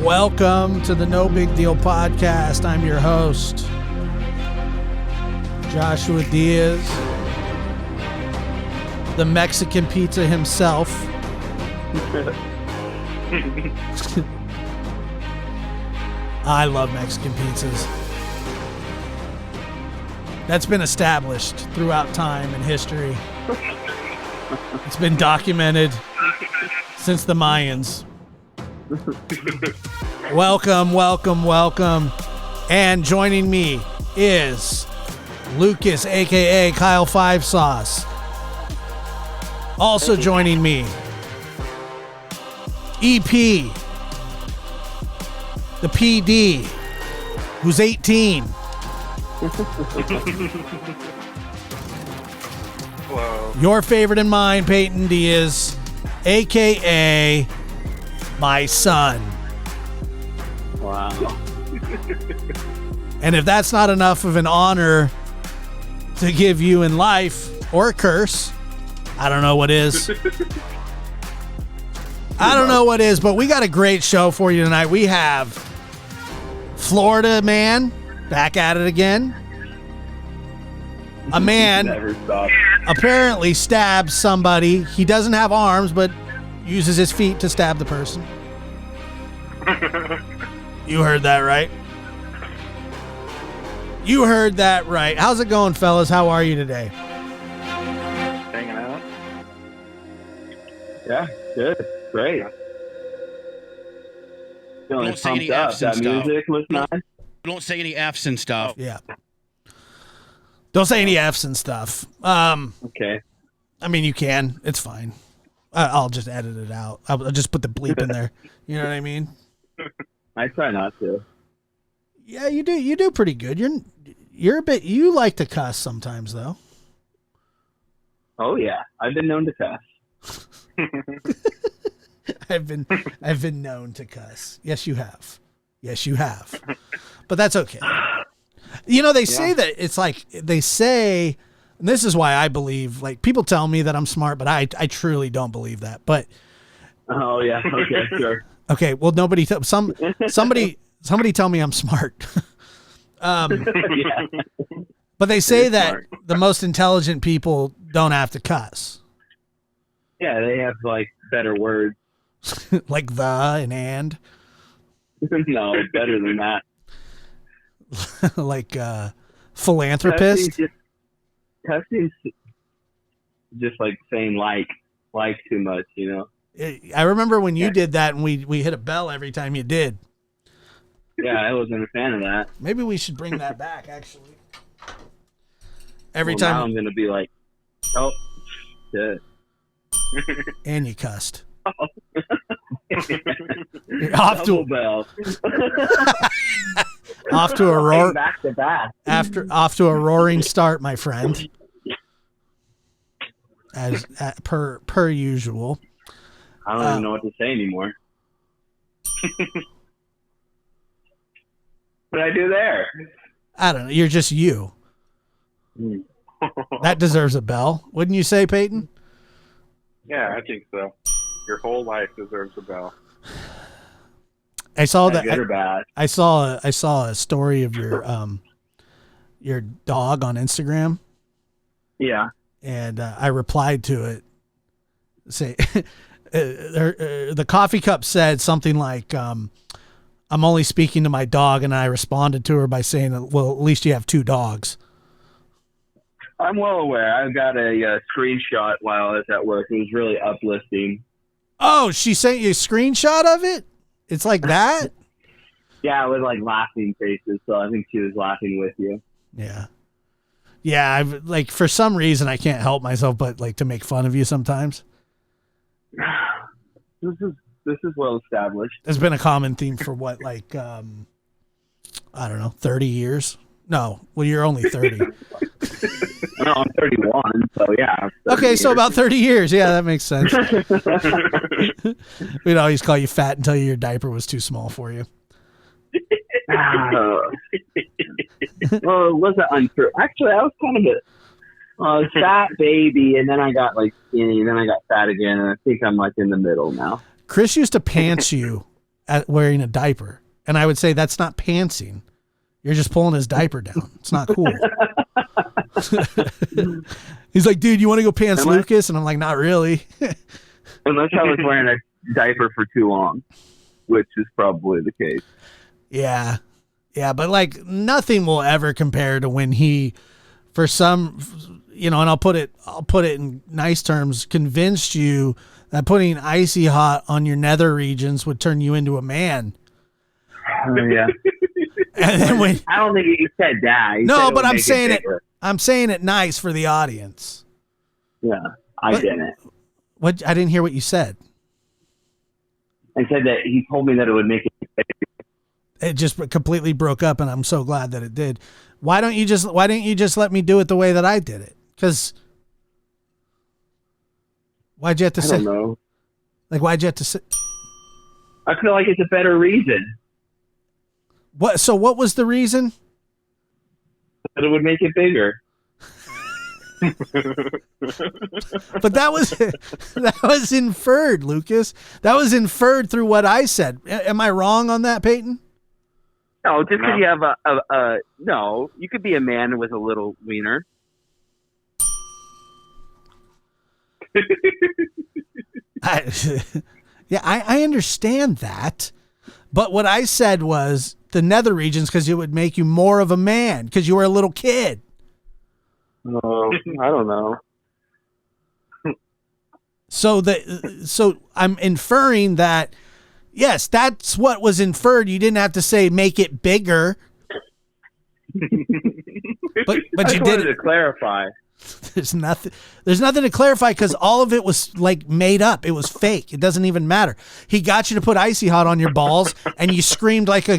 Welcome to the No Big Deal Podcast. I'm your host, Joshua Diaz, the Mexican pizza himself. I love Mexican pizzas. That's been established throughout time and history. It's been documented since the Mayans. Welcome. And joining me is Lucas, a.k.a. Kyle Five Sauce. Also joining me, EP, the PD, who's 18. Hello. Your favorite and mine, Peyton Diaz, a.k.a. my son. Wow. And if that's not enough of an honor to give you in life, or a curse, I don't know what is. I don't know what is, but we got a great show for you tonight. We have Florida man back at it again. A man apparently stabs somebody. He doesn't have arms, but uses his feet to stab the person. You heard that right. You heard that right. How's it going, fellas? How are you today? Hanging out. Yeah, good. Great. Feeling Don't say pumped any up. F's and That stuff. music was nice. Don't say any F's and stuff. Yeah. Don't say any F's and stuff. Okay. I mean, you can. It's fine. I'll just edit it out. I'll just put the bleep in there. You know what I mean? I try not to. Yeah, you do. You do pretty good. You're a bit. You like to cuss sometimes, though. Oh yeah, I've been known to cuss. I've been known to cuss. Yes, you have. Yes, you have. But that's okay. You know, they say that it's like they say. And this is why I believe. Like people tell me that I'm smart, but I truly don't believe that. But Oh yeah. Okay. Sure. okay, well, somebody tell me I'm smart. Yeah. But they say that smart. the most intelligent people don't have to cuss. Yeah, they have like better words. Like the and No, better than that. like philanthropist. Cussing's just like saying like too much, you know. I remember when you did that, and we hit a bell every time you did. Yeah, I wasn't a fan of that. Maybe we should bring that back, actually. Every Now time, I'm gonna be like, oh, shit. and you cussed. Double bell. Off to a roar. Back to back. Off to a roaring start, my friend. As per usual. I don't even know what to say anymore. What did I do there? I don't know. You're just you. That deserves a bell, wouldn't you say, Peyton? Yeah, I think so. Your whole life deserves a bell. I saw Good that. or bad? I saw a story of your dog on Instagram. Yeah. And I replied to it. Say, the coffee cup said something like, "I'm only speaking to my dog," and I responded to her by saying, "Well, at least you have two dogs." I'm well aware. I've got a screenshot while I was at work. It was really uplifting. Oh, she sent you a screenshot of it? It's like that? Yeah, with like laughing faces. So I think she was laughing with you. Yeah. Yeah, I've like for some reason I can't help myself but like to make fun of you sometimes. This is well established. It's been a common theme for what, like I don't know, 30 years? No, well, you're only 30. No, I'm 31, so yeah. Okay, so about 30 years. Yeah, that makes sense. We'd always call you fat and tell you your diaper was too small for you. Well, it wasn't untrue. Actually, I was kind of a fat baby, and then I got like skinny, and then I got fat again, and I think I'm like in the middle now. Chris used to pants you at wearing a diaper. And I would say, that's not pantsing. You're just pulling his diaper down. It's not cool. He's like, dude, you want to go pants Lucas? And I'm like, not really. Unless I was wearing a diaper for too long, which is probably the case. Yeah. Yeah. But like nothing will ever compare to when he, for some, and I'll put it in nice terms, convinced you that putting icy hot on your nether regions would turn you into a man. Yeah. And then I don't think he said that. No, but I'm saying it. I'm saying it nice for the audience. Yeah, I didn't. What? I didn't hear what you said. I said that he told me that it would make it. It just completely broke up, and I'm so glad that it did. Why didn't you just let me do it the way that I did it? Because why'd you have to say? I don't know. Like, why'd you have to say? I feel like it's a better reason. What? So what was the reason? That it would make it bigger. But that was inferred, Lucas. That was inferred through what I said. Am I wrong on that, Peyton? No, just because you have no, you could be a man with a little wiener. I understand that. But what I said was the nether regions because it would make you more of a man because you were a little kid. Oh, I don't know. So I'm inferring that, yes, that's what was inferred. You didn't have to say make it bigger. but you did to clarify. There's nothing to clarify because all of it was like made up. It was fake. It doesn't even matter. He got you to put icy hot on your balls, and you screamed like a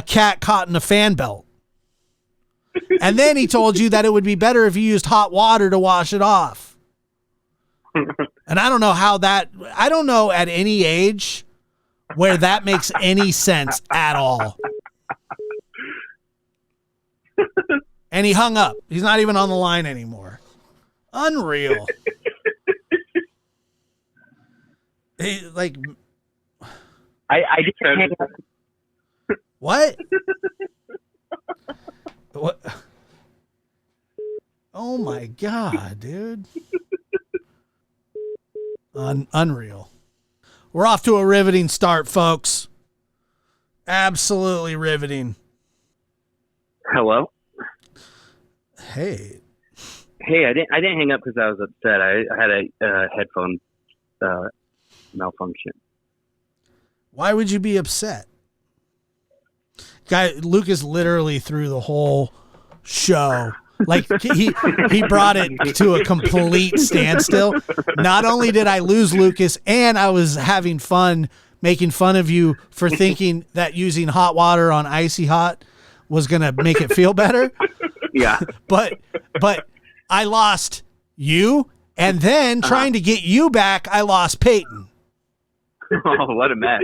cat caught in a fan belt. And then he told you that it would be better if you used hot water to wash it off. And I don't know at any age where that makes any sense at all. And he hung up. He's not even on the line anymore. Unreal. I just can't. What? What? Oh my God, dude. Unreal. We're off to a riveting start, folks. Absolutely riveting. Hello? Hey, I didn't hang up because I was upset. I had a headphone malfunction. Why would you be upset? Lucas literally threw the whole show. Like he brought it to a complete standstill. Not only did I lose Lucas, and I was having fun making fun of you for thinking that using hot water on icy hot was going to make it feel better. Yeah. But I lost you, and then trying to get you back, I lost Peyton. Oh, what a mess.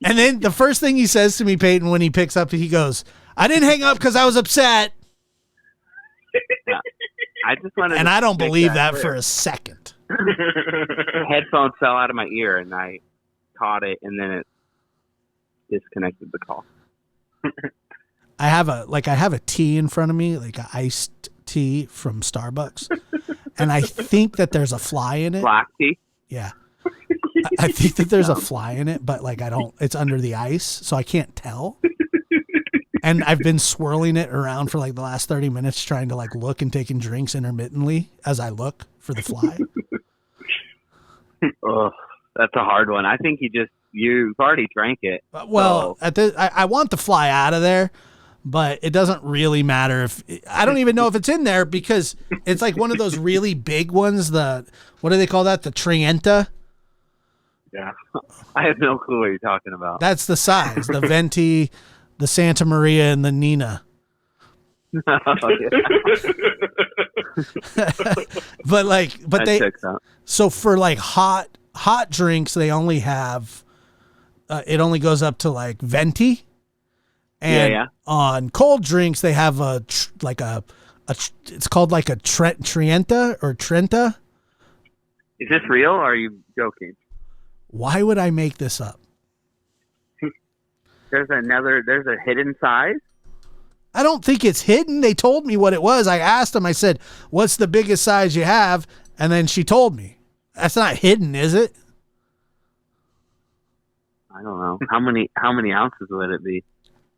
And then the first thing he says to me, Peyton, when he picks up, he goes, I didn't hang up because I was upset. Yeah. I just wanted and I don't believe that for a second. Headphones fell out of my ear, and I caught it, and then it disconnected the call. I have a tea in front of me, like an iced tea from Starbucks, and I think that there's a fly in it. Black tea? Yeah. I think that there's a fly in it, but like it's under the ice, so I can't tell. And I've been swirling it around for like the last 30 minutes trying to like look and taking drinks intermittently as I look for the fly. Oh, that's a hard one. I think you've already drank it. Well, so. I want the fly out of there, but it doesn't really matter I don't even know if it's in there because it's like one of those really big ones. What do they call that? The Trienta. Yeah. I have no clue what you're talking about. That's the size, the Venti, the Santa Maria, and the Nina. So for like hot drinks, they only have, it only goes up to like Venti. And on cold drinks, they have it's called like a Trienta or Trenta. Is this real or are you joking? Why would I make this up? There's a hidden size. I don't think it's hidden. They told me what it was. I asked them, I said, what's the biggest size you have? And then she told me. That's not hidden, is it? I don't know. How many ounces would it be?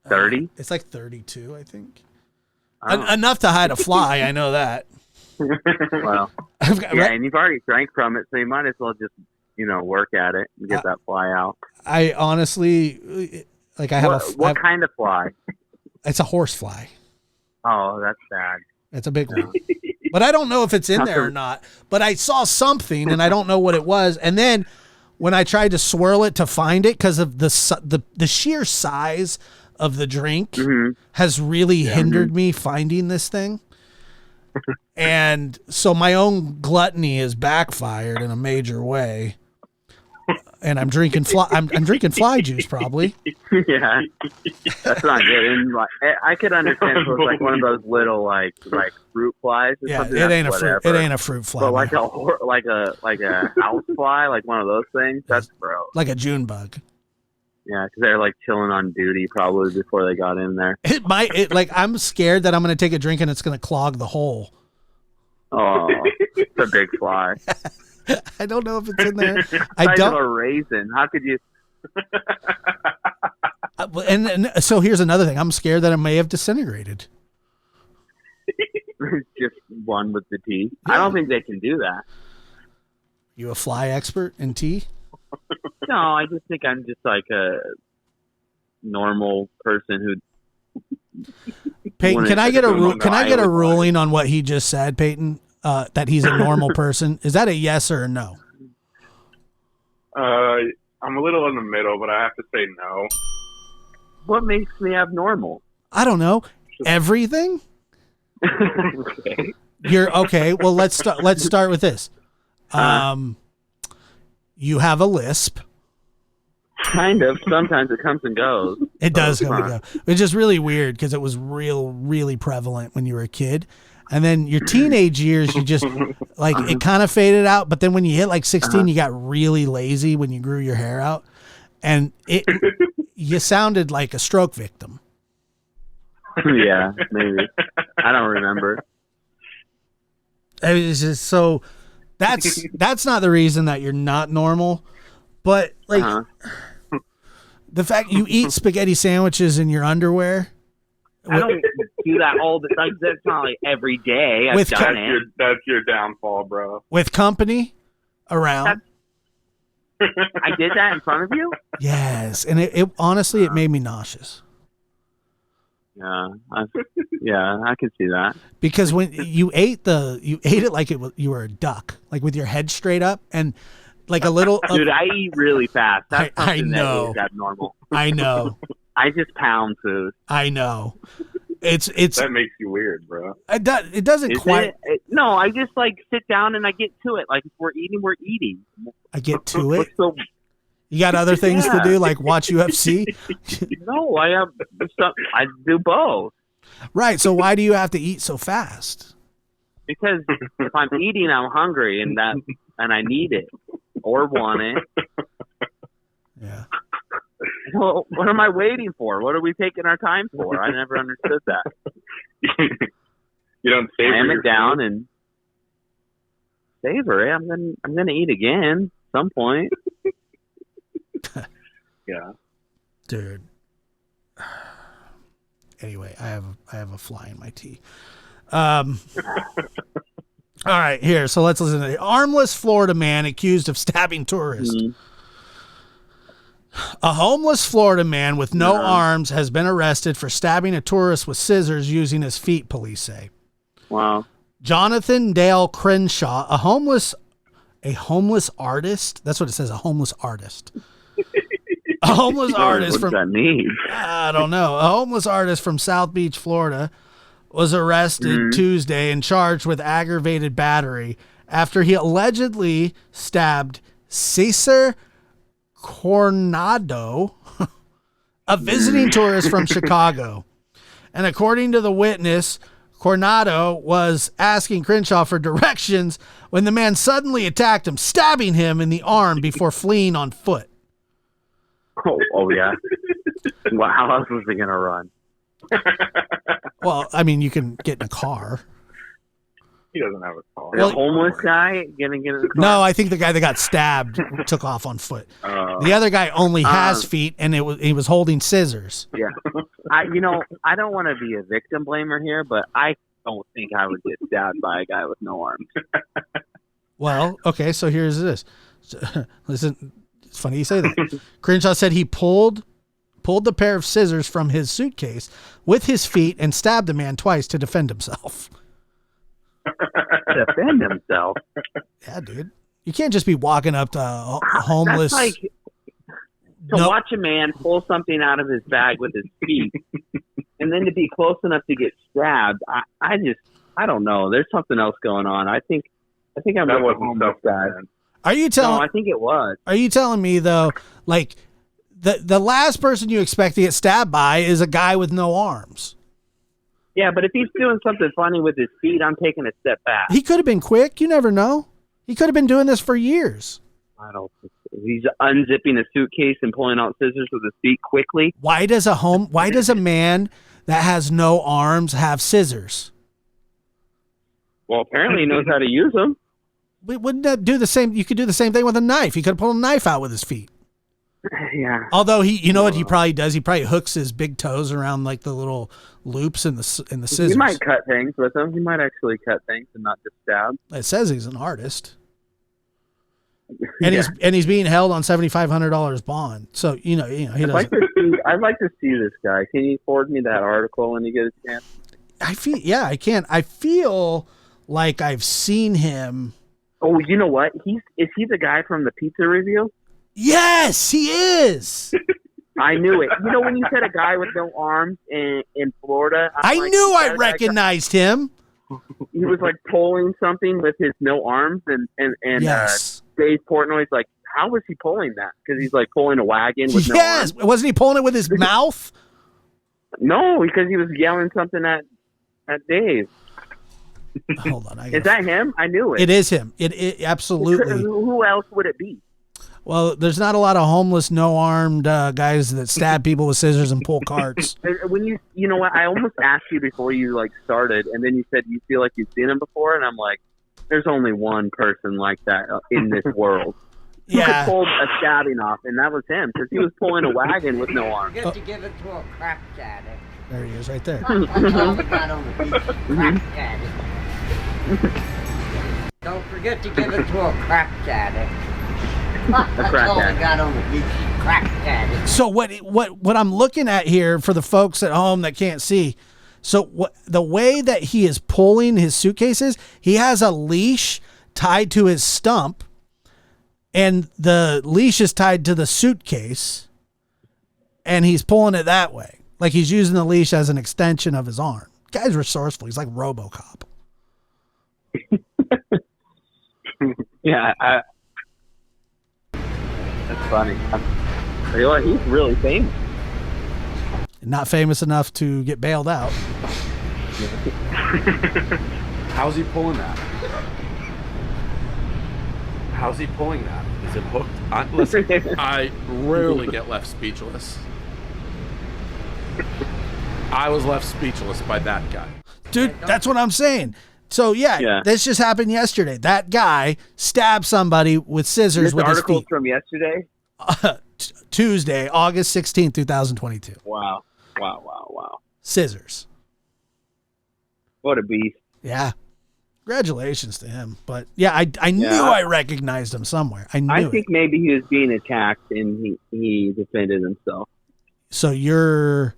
30? It's like 32, I think. Oh. Enough to hide a fly. I know that. Well, yeah, and you've already drank from it, so you might as well just, work at it and get that fly out. I honestly, like, I have what kind of fly? It's a horse fly. Oh, that's bad. It's a big one. But I don't know if it's in there or not. But I saw something, and I don't know what it was. And then when I tried to swirl it to find it, because of the sheer size of the drink has really hindered me finding this thing. And so my own gluttony is backfired in a major way. And I'm drinking I'm drinking fly juice probably. Yeah, that's not good. And I could understand if it was like one of those little like fruit flies. Or something. It ain't a fruit. It ain't a fruit fly. But like a house fly, like one of those things. That's gross. Like a June bug. Yeah, because they're like chilling on duty probably before they got in there. I'm scared that I'm going to take a drink and it's going to clog the hole. Oh, it's a big fly. I don't know if it's in there. I don't. A raisin. How could you? and so here's another thing. I'm scared that it may have disintegrated. Just one with the tea. Yeah. I don't think they can do that. You a fly expert in tea? No, I just think I'm just like a normal person who. Peyton, can I get a ruling on what he just said, Peyton? That he's a normal person. Is that a yes or a no? I'm a little in the middle, but I have to say no. What makes me abnormal? I don't know. Everything? Okay. You're okay. Well, let's start with this. You have a lisp. Kind of. Sometimes it comes and goes. It does come and go. It's just really weird because it was really prevalent when you were a kid. And then your teenage years, you just like it kind of faded out. But then when you hit like 16, you got really lazy when you grew your hair out, and you sounded like a stroke victim. Yeah, maybe. I don't remember. It's just so that's not the reason that you're not normal, but like the fact you eat spaghetti sandwiches in your underwear. I don't do that all the time. That's not like every day. I've done it. That's your downfall, bro. With company around. I did that in front of you? Yes. And it honestly, it made me nauseous. Yeah. I can see that. Because when you ate it like you were a duck, like with your head straight up and like a little. Dude, I eat really fast. That's I know. That is abnormal. I know. I just pound food. I know. It's that makes you weird, bro. It doesn't quite. No, I just like sit down and I get to it. Like if we're eating. I get to it. You got other things to do, like watch UFC? No, I do both. Right. So why do you have to eat so fast? Because if I'm eating, I'm hungry, and I need it or want it. Yeah. Well, what am I waiting for? What are we taking our time for? I never understood that. You don't savor it down and savor it. I'm gonna eat again at some point. Yeah, dude. Anyway, I have a fly in my tea. All right, here. So let's listen to it. Armless Florida man accused of stabbing tourist. Mm-hmm. A homeless Florida man with no arms has been arrested for stabbing a tourist with scissors using his feet, police say. Wow. Jonathan Dale Crenshaw, a homeless artist. That's what it says, a homeless artist. A homeless artist from, what does that mean? I don't know. A homeless artist from South Beach, Florida, was arrested Tuesday and charged with aggravated battery after he allegedly stabbed Cesar Coronado, a visiting tourist from Chicago. And according to the witness, Coronado was asking Crenshaw for directions when the man suddenly attacked him, stabbing him in the arm before fleeing on foot. Oh yeah. Well, how else was he gonna run? Well, I mean, you can get in a car. He doesn't have a car. The homeless guy gonna get in the car? No, I think the guy that got stabbed took off on foot. The other guy only has feet, and he was holding scissors. Yeah. I don't want to be a victim blamer here, but I don't think I would get stabbed by a guy with no arms. Well, okay, so here's this. Listen, it's funny you say that. Crenshaw said he pulled the pair of scissors from his suitcase with his feet and stabbed the man twice to defend himself. Defend himself? Yeah, dude. You can't just be walking up to a homeless. That's like watch a man pull something out of his bag with his feet, and then to be close enough to get stabbed. I don't know. There's something else going on. I think I'm that with the wasn't homeless guy. Are you telling? No, I think it was. Are you telling me though, like the last person you expect to get stabbed by is a guy with no arms? Yeah, but if he's doing something funny with his feet, I'm taking a step back. He could have been quick. You never know. He could have been doing this for years. I don't think so. He's unzipping a suitcase and pulling out scissors with his feet quickly. Why does a man that has no arms have scissors? Well, apparently he knows how to use them. Wouldn't that do the same? You could do the same thing with a knife. He could have pulled a knife out with his feet. Yeah. Although you know what he probably does? He probably hooks his big toes around like the little loops in the scissors. He might cut things with them. He might actually cut things and not just stab. It says he's an artist, and he's being held on $7,500 bond. So he doesn't. I'd like to see this guy. Can you forward me that article when you get a chance? I can. I feel like I've seen him. Oh, you know what? Is he the guy from the pizza review? Yes, he is. I knew it. You know when you said a guy with no arms in Florida? I knew I recognized him. He was like pulling something with his no arms, and yes. Dave Portnoy's like, how was he pulling that? Because he's like pulling a wagon with no arms. Yes, wasn't he pulling it with his mouth? No, because he was yelling something at Dave. Hold on, is that him? I knew it. It is him. It absolutely. Who else would it be? Well, there's not a lot of homeless, no-armed guys that stab people with scissors and pull carts. When you know what? I almost asked you before you started, and then you said you feel like you've seen him before, and I'm like, there's only one person like that in this world. Who could pull a stabbing off, and that was him, because he was pulling a wagon with no arms. Forget to give it to a crack addict. There he is, right there. That's all we got on the beach, crack addict. Don't forget to give it to a crack addict. That's all we got on the beach, crack addict. So what I'm looking at here for the folks at home that can't see, so the way that he is pulling his suitcases, he has a leash tied to his stump, and the leash is tied to the suitcase, and he's pulling it that way. Like he's using the leash as an extension of his arm. Guy's resourceful. He's like RoboCop. Yeah, that's funny. He's really famous. Not famous enough to get bailed out. How's he pulling that? How's he pulling that? Is it hooked? Listen, I rarely get left speechless. I was left speechless by that guy. Dude, that's what I'm saying. So, yeah, this just happened yesterday. That guy stabbed somebody with scissors with his feet. This article's from yesterday? Tuesday, August 16th, 2022. Wow. Scissors. What a beast. Yeah. Congratulations to him. But, yeah, I knew I recognized him somewhere. I think maybe he was being attacked and he defended himself. So you're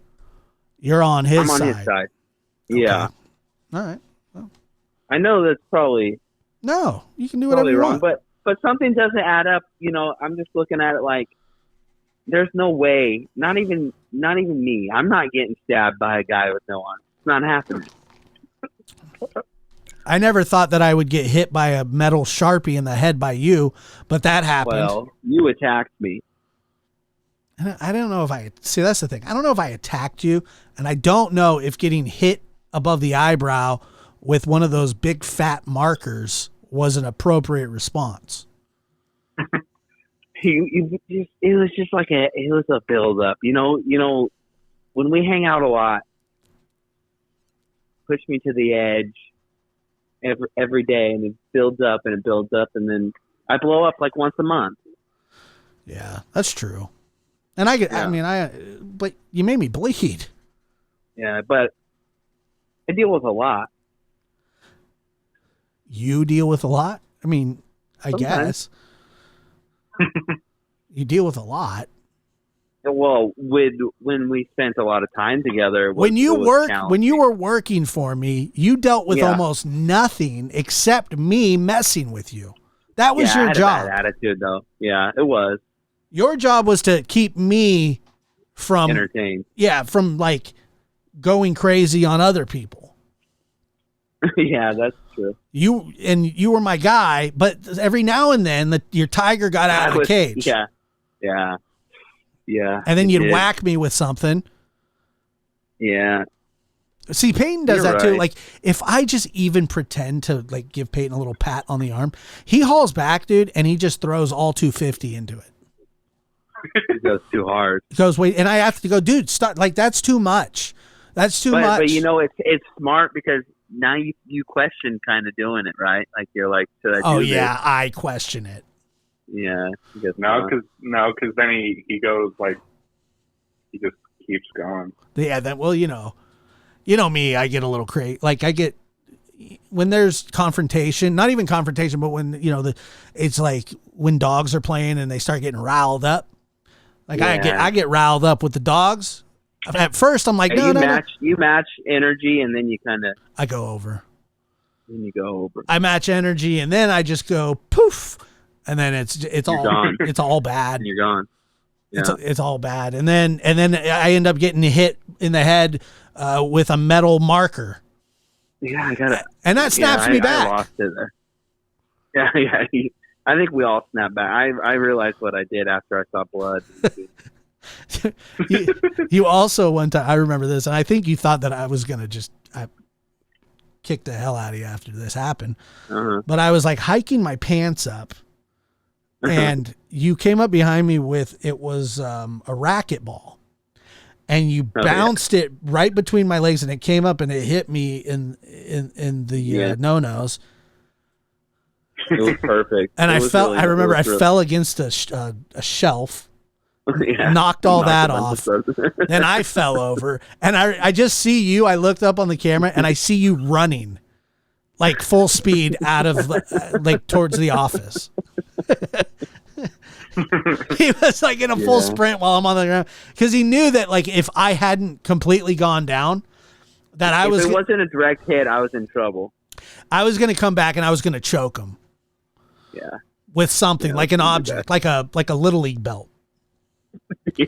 on his side. I'm on his side. Yeah. Okay. All right. Well. I know that's probably no. You can do whatever you want. But something doesn't add up. I'm just looking at it like there's no way. Not even me. I'm not getting stabbed by a guy with no arms. It's not happening. I never thought that I would get hit by a metal Sharpie in the head by you, but that happened. Well, you attacked me. I don't know if see, that's the thing. I don't know if I attacked you, and I don't know if getting hit above the eyebrow with one of those big fat markers was an appropriate response. It was just like it was a build up. You know, when we hang out a lot, push me to the edge every day, and it builds up and it builds up, and then I blow up like once a month. Yeah, that's true. And but you made me bleed. Yeah, but I deal with a lot. You deal with a lot? I mean, I guess. You deal with a lot. Well, when we spent a lot of time together, when you were working for me, you dealt with almost nothing except me messing with you. That was your job. A bad attitude, though. Yeah, it was. Your job was to keep me from entertained. Yeah, from like going crazy on other people. Yeah, that's true. You were my guy, but every now and then your tiger got out of the cage. Yeah. And then you'd whack me with something. Yeah. See, Peyton does that too. Like, if I just even pretend to like give Peyton a little pat on the arm, he hauls back, dude, and he just throws all 250 into it. He goes too hard. He goes, wait, and I have to go, dude, stop. Like, that's too much. That's too much. But you know, it's smart because now you question kind of doing it, right? Like, you're like, should I do this? I question it. Yeah. Because then he goes like, he just keeps going. Yeah. You know me, I get a little crazy. Like when there's confrontation, not even confrontation, but when, it's like when dogs are playing and they start getting riled up. Like I get riled up with the dogs. At first I'm like, you match energy and then you kind of, I go over. Then you go over. I match energy and then I just go poof. And then it's all gone. It's all bad. And you're gone. Yeah. It's all bad. And then I end up getting hit in the head with a metal marker. Yeah, I got it. And that snaps me back. I lost it there. Yeah. I think we all snapped back. I realized what I did after I saw blood. you also one time, I remember this, and I think you thought that I was going to I kick the hell out of you after this happened. Uh-huh. But I was like hiking my pants up. And you came up behind me with, it was a racquetball, and you bounced it right between my legs, and it came up and it hit me in the no-nos. It was perfect. And I fell against a shelf, knocked all that off. Then I fell over, and I just see you. I looked up on the camera, and I see you running like full speed out of like towards the office. He was like in a full sprint while I'm on the ground because he knew that like if I hadn't completely gone down, that if it wasn't a direct hit, I was in trouble. I was going to come back and I was going to choke him. Yeah, with something like an object, like a little league belt. Yeah,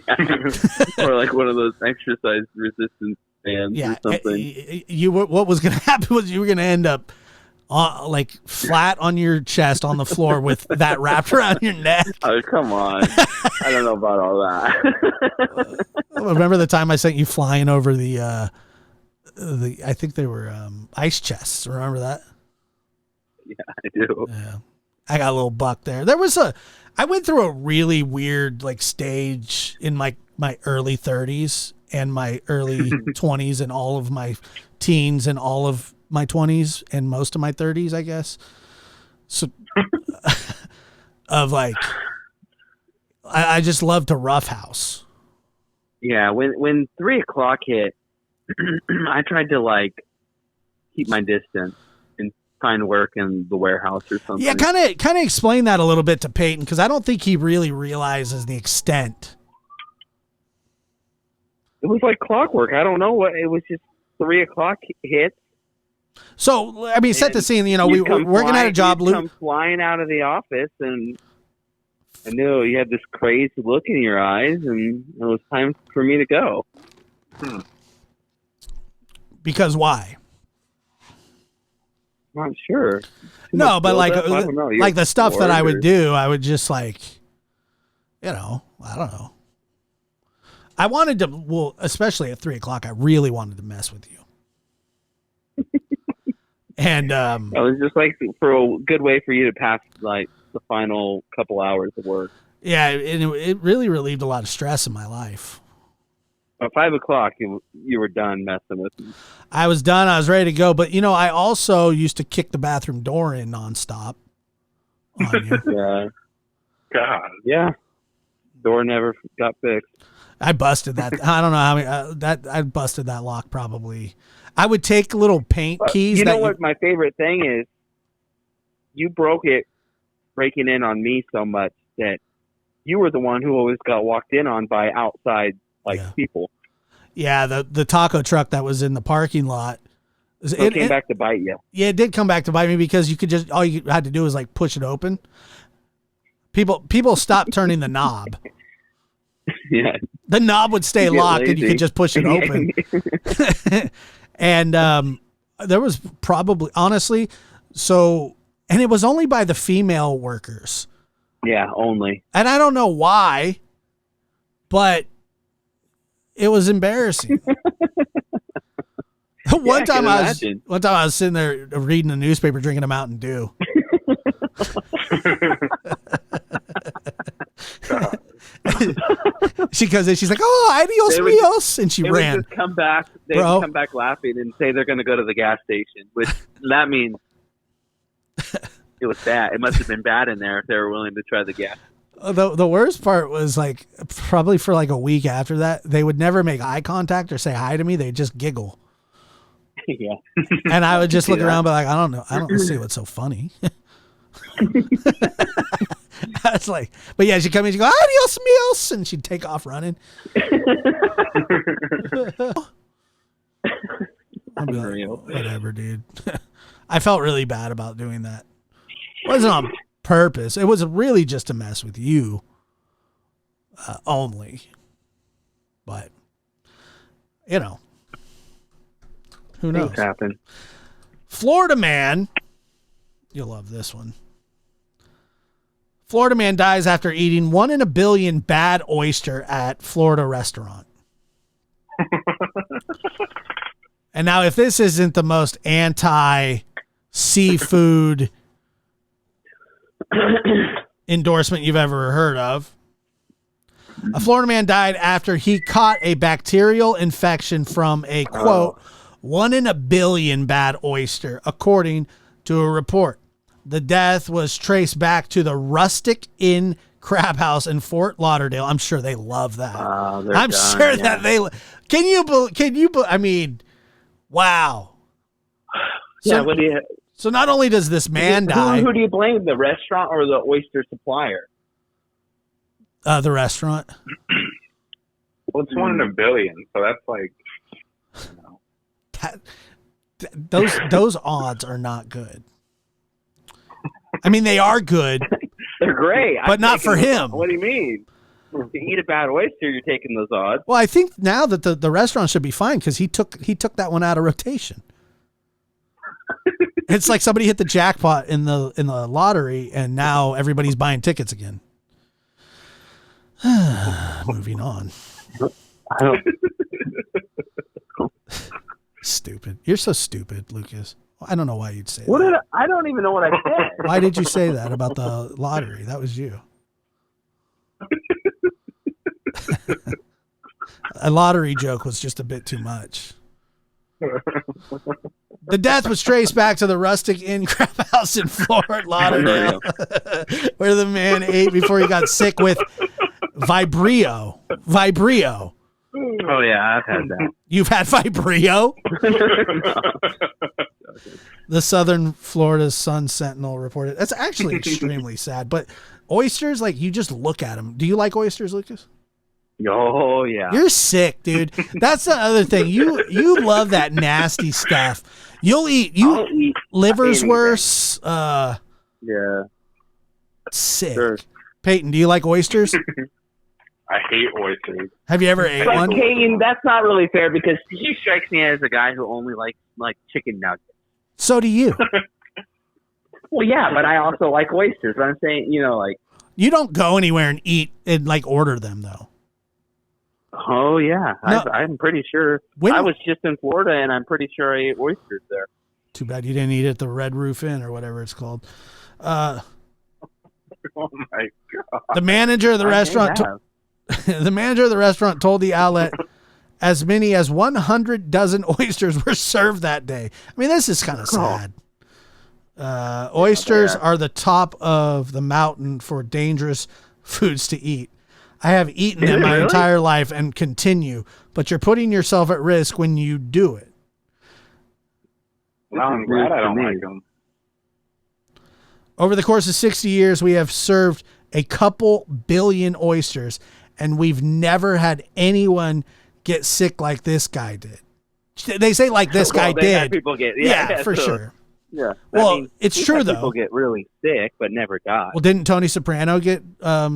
or like one of those exercise resistance bands or something. What was going to happen was you were going to end up like flat on your chest on the floor with that wrapped around your neck. Oh, come on. I don't know about all that. Remember the time I sent you flying over the I think they were ice chests. Remember that? Yeah, I do. Yeah. I got a little buck there. I went through a really weird like stage in my early 30s and my early 20s and all of my teens and all of my 20s and most of my 30s, I guess. So of like, I just love to roughhouse. Yeah. When 3 o'clock hit, I tried to like keep my distance and try and work in the warehouse or something. Yeah. Kind of explain that a little bit to Peyton. Cause I don't think he really realizes the extent. It was like clockwork. I don't know what, it was just 3 o'clock hits. So, I mean, set the scene, we were working at a job. You come flying out of the office, and I knew you had this crazy look in your eyes, and it was time for me to go. Because why? Not sure. No, but like the stuff that I would do, I would just like, I don't know. I wanted to, especially at 3 o'clock, I really wanted to mess with you. And it was just like for a good way for you to pass like the final couple hours of work. Yeah, it really relieved a lot of stress in my life. At 5 o'clock, you were done messing with me. I was done. I was ready to go. But, I also used to kick the bathroom door in nonstop on you. Yeah. God. Yeah. Door never got fixed. I busted that. I don't know how many, I busted that lock probably. I would take little paint keys. You know what my favorite thing is? You broke it breaking in on me so much that you were the one who always got walked in on by outside people. Yeah, the taco truck that was in the parking lot. It came back to bite you. Yeah, it did come back to bite me because you could just, all you had to do was like push it open. People stopped turning the knob. Yeah. The knob would stay locked and you could just push it open. And there was probably, honestly, and it was only by the female workers. Yeah, only. And I don't know why, but it was embarrassing. One time I was sitting there reading the newspaper, drinking a Mountain Dew. She comes in, she's like, "Oh, adios míos," and she ran. Would just come back. They would come back laughing and say they're going to go to the gas station, which that means it was bad. It must have been bad in there if they were willing to try the gas. The worst part was like probably for like a week after that, they would never make eye contact or say hi to me. They'd just giggle. Yeah. And I would just look around, but like, I don't know. I don't see what's so funny. I was like, but yeah, she'd come in, she'd go, "Adios míos," and she'd take off running. I'd be like, whatever, dude. I felt really bad about doing that. It wasn't on purpose. It was really just to mess with you only. But, who knows? Things happen. Florida man, you'll love this one. Florida man dies after eating 1 in a billion bad oyster at Florida restaurant. And now, if this isn't the most anti-seafood endorsement you've ever heard of, a Florida man died after he caught a bacterial infection from a, quote, 1 in a billion bad oyster, according to a report. The death was traced back to the Rustic Inn Crab House in Fort Lauderdale. I'm sure they love that. I'm sure that they can you I mean, wow. So, so not only does this man die, who do you blame, the restaurant or the oyster supplier? The restaurant. Well, it's 1 in a billion, so that's like, those odds are not good. I mean, they are good. They're great, but not for him. What do you mean? If you eat a bad oyster, you're taking those odds. Well, I think now that the restaurant should be fine because he took that one out of rotation. It's like somebody hit the jackpot in the lottery, and now everybody's buying tickets again. Moving on. Stupid. You're so stupid, Lucas. I don't know why you'd say that. I don't even know what I said. Why did you say that about the lottery? That was you. A lottery joke was just a bit too much. The death was traced back to the Rustic Inn Crab House in Fort Lauderdale, where the man ate before he got sick with Vibrio. Oh, yeah, I've had that. You've had Vibrio? The Southern Florida Sun Sentinel reported. That's actually extremely sad. But oysters, like, you just look at them. Do you like oysters, Lucas? Oh, yeah. You're sick, dude. That's the other thing. You love that nasty stuff. I'll eat liver's worse. Yeah. Sick. Sure. Peyton, do you like oysters? I hate oysters. Have you ever ate one? Peyton, that's not really fair because he strikes me as a guy who only likes like chicken nuggets. So do you. Well, yeah, but I also like oysters. But I'm saying, like. You don't go anywhere and eat and like order them though. Oh yeah, no. I'm pretty sure. I was just in Florida and I'm pretty sure I ate oysters there. Too bad you didn't eat at the Red Roof Inn or whatever it's called. Oh my god! The manager of the restaurant. The manager of the restaurant told the outlet as many as 100 dozen oysters were served that day. I mean, this is kind of sad. Oysters are the top of the mountain for dangerous foods to eat. I have eaten them my entire life and continue, but you're putting yourself at risk when you do it. Well, I'm glad I don't like them. Over the course of 60 years, we have served a couple billion oysters, and we've never had anyone get sick like this guy did. They say like this guy did. People get, for sure. Yeah. Well, it's true, though. People get really sick, but never die. Well, didn't Tony Soprano get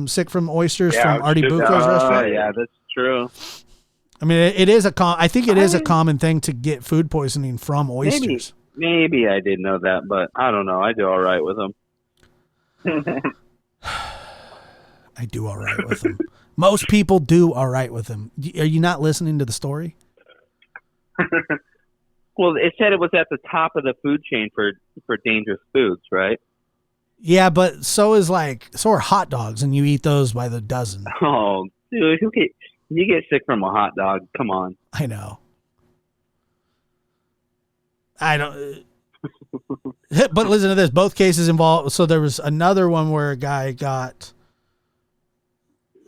sick from oysters from Artie Bucco's restaurant? Yeah, that's true. I mean, it is I think it is a common thing to get food poisoning from oysters. Maybe I didn't know that, but I don't know. I do all right with them. I do all right with them. Most people do all right with them. Are you not listening to the story? Well, it said it was at the top of the food chain for dangerous foods, right? Yeah, but so are hot dogs, and you eat those by the dozen. Oh, dude, you get sick from a hot dog. Come on. I know. I don't. But listen to this. Both cases involved. So there was another one where a guy got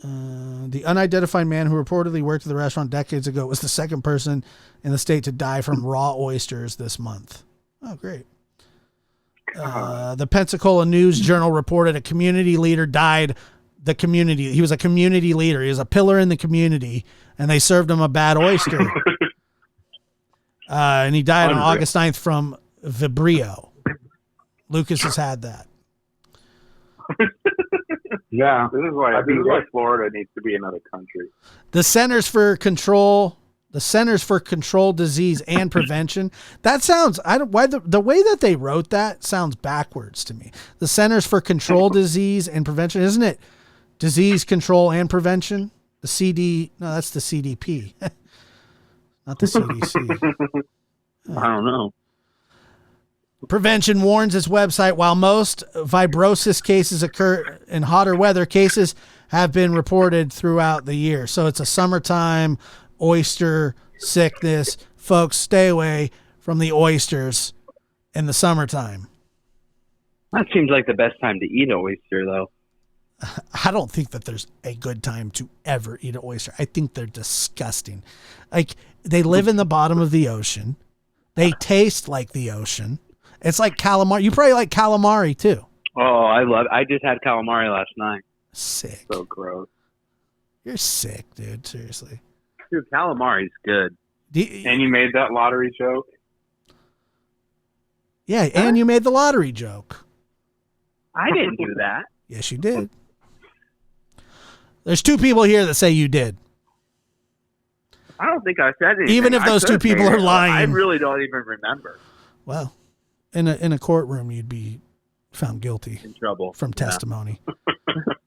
the unidentified man who reportedly worked at the restaurant decades ago was the second person in the state to die from raw oysters this month. Oh, great. The Pensacola News Journal reported a community leader died. He was a community leader. He was a pillar in the community, and they served him a bad oyster. And he died on August 9th from Vibrio. Lucas has had that. Yeah, this is why Florida needs to be another country. The Centers for Control Disease and Prevention. That sounds the way that they wrote that sounds backwards to me. The Centers for Control Disease and Prevention, isn't it? Disease Control and Prevention. That's the CDP, not the CDC. I don't know. Prevention warns its website, while most fibrosis cases occur in hotter weather, cases have been reported throughout the year. So it's a summertime oyster sickness. Folks, stay away from the oysters in the summertime. That seems like the best time to eat an oyster, though. I don't think that there's a good time to ever eat an oyster. I think they're disgusting. Like, they live in the bottom of the ocean. They taste like the ocean. It's like calamari. You probably like calamari too. Oh, I just had calamari last night. Sick. So gross. You're sick, dude. Seriously. Dude, calamari's good. And you made that lottery joke? Yeah, and you made the lottery joke. I didn't do that. Yes, you did. There's two people here that say you did. I don't think I said anything. Even if those two people are lying. I really don't even remember. Well, in a courtroom, you'd be found guilty. In trouble. From testimony.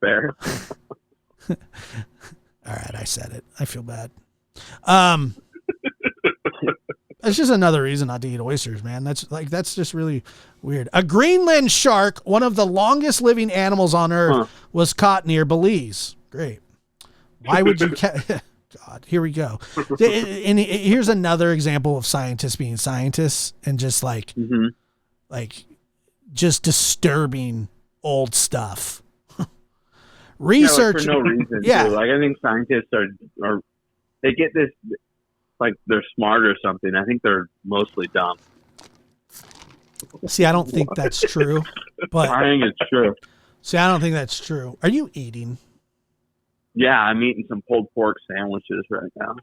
Fair. All right, I said it. I feel bad. It's just another reason not to eat oysters, man. That's just really weird. A Greenland shark, one of the longest living animals on Earth, was caught near Belize. Great. Why would you God, here we go. And here's another example of scientists being scientists and just like just disturbing old stuff. Research for no reason. Yeah. Too. Like, I think scientists are they get this like they're smart or something. I think they're mostly dumb. See, I don't think that's true. But I think it's true. See, I don't think that's true. Are you eating? Yeah, I'm eating some pulled pork sandwiches right now.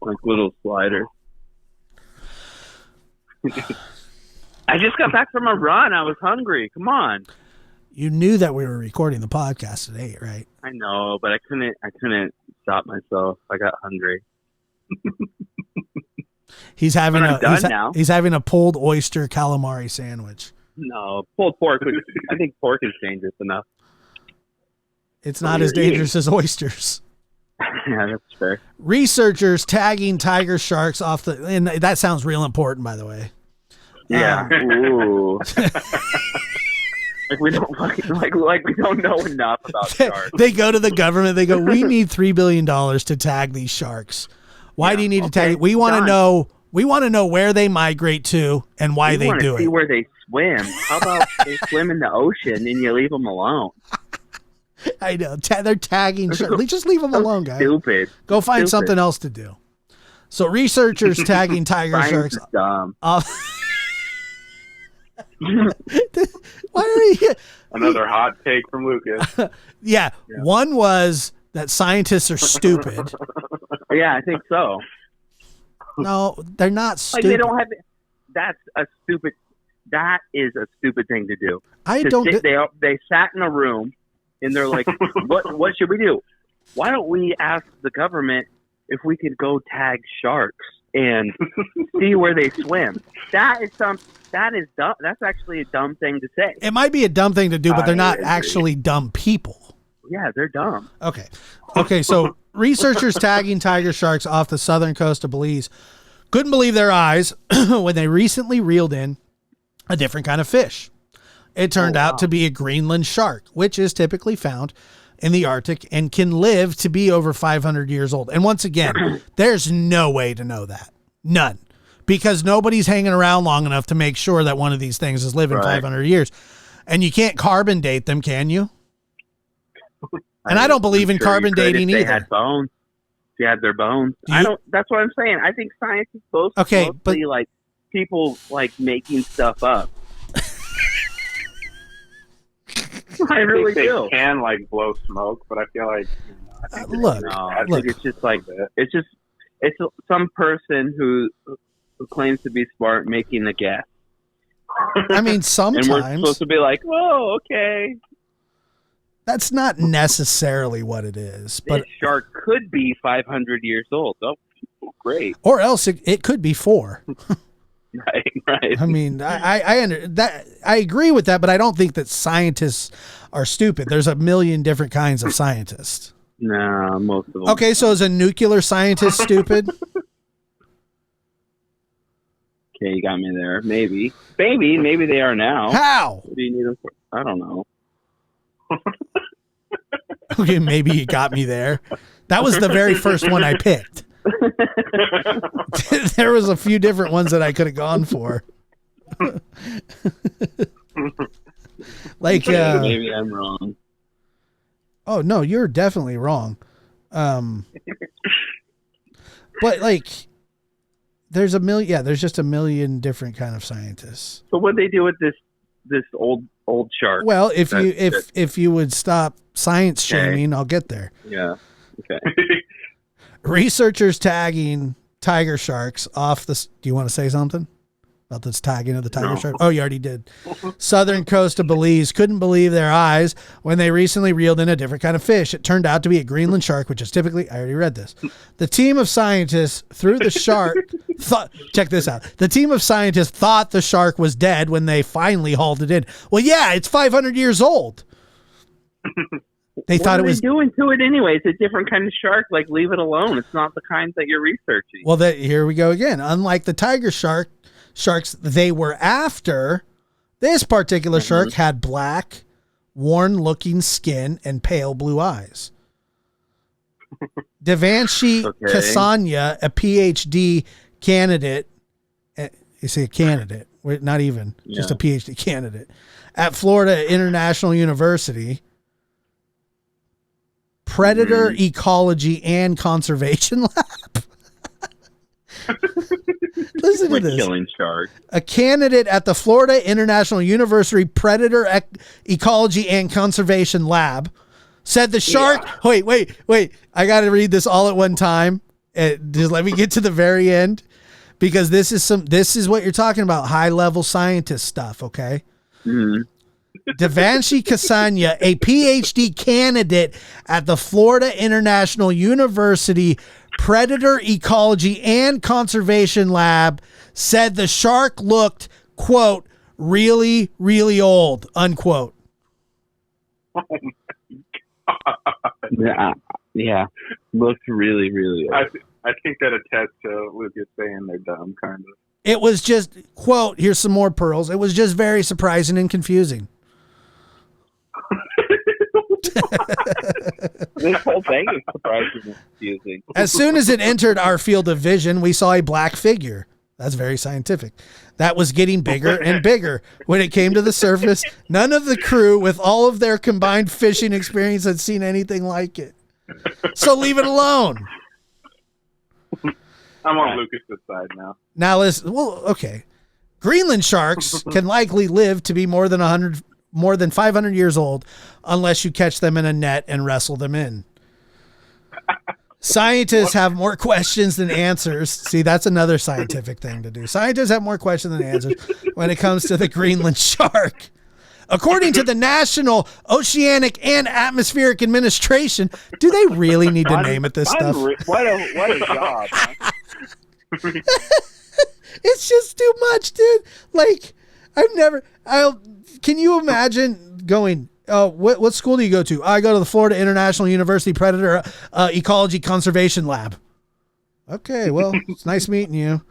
Like little sliders. I just got back from a run. I was hungry. Come on. You knew that we were recording the podcast today, right? I know, but I couldn't stop myself. I got hungry. He's having he's having a pulled oyster calamari sandwich. No, pulled pork. I think pork is dangerous enough. It's not as dangerous as oysters. Yeah, that's fair. Researchers tagging tiger sharks and that sounds real important, by the way. Yeah. Ooh. Like we don't like we don't know enough about sharks. They go to the government. They go, we need $3 billion to tag these sharks. Why do you need to tag? We want to know. We want to know where they migrate to and why they do see it. Where they swim. How about they swim in the ocean and you leave them alone? I know. They're tagging sharks. Just leave them alone, guys. Stupid. Go find something else to do. So researchers tagging tiger sharks. Dumb. Why are you? Another hot take from Lucas. Yeah. One was that scientists are stupid. Yeah, I think so. No, they're not stupid. Like they don't have. That's a stupid. That is a stupid thing to do. They sat in a room and they're like, "What should we do? Why don't we ask the government if we could go tag sharks and see where they swim?" That is dumb. That's actually a dumb thing to say. It might be a dumb thing to do, but they're not actually dumb people. Yeah, they're dumb. Okay. So researchers tagging tiger sharks off the southern coast of Belize couldn't believe their eyes when they recently reeled in a different kind of fish. It turned out to be a Greenland shark, which is typically found in the Arctic and can live to be over 500 years old. And once again, there's no way to know that. None. Because nobody's hanging around long enough to make sure that one of these things is living 500 years. And you can't carbon date them, can you? And I don't believe in carbon dating either. They had bones. If you had their bones. That's what I'm saying. I think science is mostly like people like making stuff up. I really do. They can like blow smoke, but I feel like I think it's just like it's some person who claims to be smart making a guess. I mean, sometimes and we're supposed to be like, "Whoa, okay." That's not necessarily what it is. But this shark could be 500 years old. Oh, great! Or else it could be 4. Right. I mean, I agree with that, but I don't think that scientists are stupid. There's a million different kinds of scientists. No, most of them. Okay, so is a nuclear scientist stupid? Okay, you got me there. Maybe they are now. How? What do you need them for? I don't know. Okay, maybe you got me there. That was the very first one I picked. There was a few different ones that I could have gone for. Like maybe I'm wrong. Oh no, you're definitely wrong. But like there's just a million different kind of scientists. So what they do with this old shark? Well, if you would stop science shaming, I'll get there. Yeah. Okay. Researchers tagging tiger sharks off the... Do you want to say something about this tagging of the tiger shark? Oh, you already did. Southern coast of Belize couldn't believe their eyes when they recently reeled in a different kind of fish. It turned out to be a Greenland shark, which is typically... I already read this. The team of scientists threw the shark... check this out. The team of scientists thought the shark was dead when they finally hauled it in. Well, yeah, it's 500 years old. They thought it was doing to it anyway. It's a different kind of shark. Like, leave it alone. It's not the kind that you're researching. Well, here we go again. Unlike the tiger sharks they were after, this particular shark had black, worn-looking skin and pale blue eyes. Devanshi Kasanya, a PhD candidate, you say a candidate, not even, just a PhD candidate, at Florida International University, Predator Ecology and Conservation Lab. Listen to this. Killing sharks. A candidate at the Florida International University Predator Ecology and Conservation Lab said the shark... Yeah. Wait. I got to read this all at one time. Just let me get to the very end, because this is what you're talking about, high-level scientist stuff, okay? Mm-hmm. Devanshi Kasanya, a PhD candidate at the Florida International University Predator Ecology and Conservation Lab, said the shark looked, quote, really, really old, unquote. Oh my God. Yeah. Looks really, really old. I think that attests to Lucas saying they're dumb, kind of. It was just, quote, here's some more pearls. It was just very surprising and confusing. This whole thing is surprising and confusing. As soon as it entered our field of vision, we saw a black figure. That's very scientific. That was getting bigger and bigger. When it came to the surface, none of the crew, with all of their combined fishing experience, had seen anything like it. So leave it alone. I'm on Lucas's side now. Now listen, well, okay. Greenland sharks can likely live to be more than 500 years old unless you catch them in a net and wrestle them in. Scientists have more questions than answers. See, that's another scientific thing to do. Scientists have more questions than answers when it comes to the Greenland shark. According to the National Oceanic and Atmospheric Administration, do they really need to name it this stuff? What a job. Huh? It's just too much, dude. Like, can you imagine going, what school do you go to? I go to the Florida International University Predator Ecology Conservation Lab. Okay, well, it's nice meeting you.